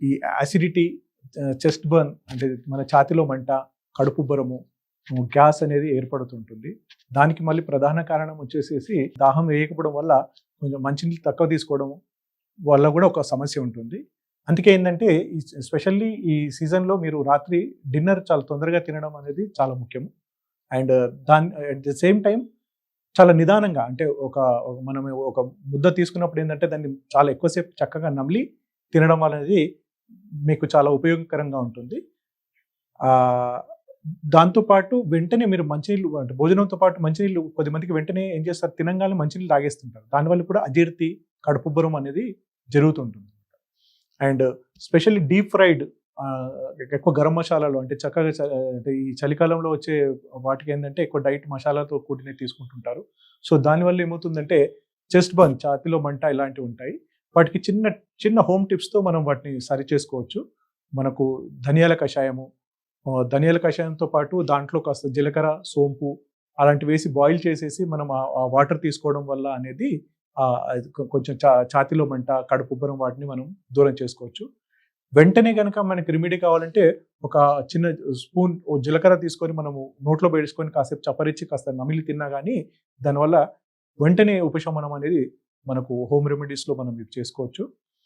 ఈ acidity, chest burn అంటే మన ఛాతీలో మంట, కడుపుబ్బరము, గ్యాస్ అనేది ఏర్పడుతుంటుంది. దానికి మళ్ళీ ప్రధాన కారణం వచ్చేసేసి దాహం వేయకపోవడం వల్ల కొంచెం మంచినీళ్ళు తక్కువ తీసుకోవడం వల్ల కూడా ఒక సమస్య ఉంటుంది. అందుకే ఏంటంటే ఎస్పెషల్లీ ఈ సీజన్లో మీరు రాత్రి డిన్నర్ చాలా తొందరగా తినడం అనేది చాలా ముఖ్యము. And at the same time చాలా నిదానంగా, అంటే మనం ఒక ముద్ద తీసుకున్నప్పుడు ఏంటంటే దాన్ని చాలా ఎక్కువసేపు చక్కగా నమిలి తినడం అనేది మీకు చాలా ఉపయోగకరంగా ఉంటుంది. దాంతోపాటు వెంటనే మీరు మంచినీళ్ళు, అంటే భోజనంతో పాటు మంచినీళ్ళు కొద్దిమందికి వెంటనే ఏం చేస్తారు, తినంగానే మంచినీళ్ళు తాగేస్తుంటారు. దానివల్ల కూడా అజీర్తి, కడుపుబ్బరం అనేది జరుగుతుంటుంది. అండ్ స్పెషల్లీ డీప్ ఫ్రైడ్, ఎక్కువ గరం మసాలాలు, అంటే చక్కగా అంటే ఈ చలికాలంలో వచ్చే వాటికి ఏంటంటే ఎక్కువ డైట్ మసాలాతో కూడినవి తీసుకుంటుంటారు. సో దానివల్ల ఏమవుతుందంటే చెస్ట్ బర్న్, ఛాతీలో మంట ఇలాంటివి ఉంటాయి. వాటికి చిన్న చిన్న హోమ్ టిప్స్తో మనం వాటిని సరి చేసుకోవచ్చు. మనకు ధనియాల కషాయము, ధనియాల కషాయంతో పాటు దాంట్లో కాస్త జీలకర్ర, సోంపు అలాంటివి వేసి బాయిల్ చేసేసి మనం ఆ వాటర్ తీసుకోవడం వల్ల అనేది కొంచెం ఛాతీలో మంట, కడుపుబ్బరం వాటిని మనం దూరం చేసుకోవచ్చు. వెంటనే కనుక మనకి రెమెడీ కావాలంటే ఒక చిన్న స్పూన్ జీలకర్ర తీసుకొని మనము నోట్లో వేసుకొని కాసేపు చప్పరిచ్చి కాస్త నమిలి తిన్నా కానీ దానివల్ల వెంటనే ఉపశమనం అనేది మనకు హోమ్ రెమెడీస్లో మనం చేసుకోవచ్చు.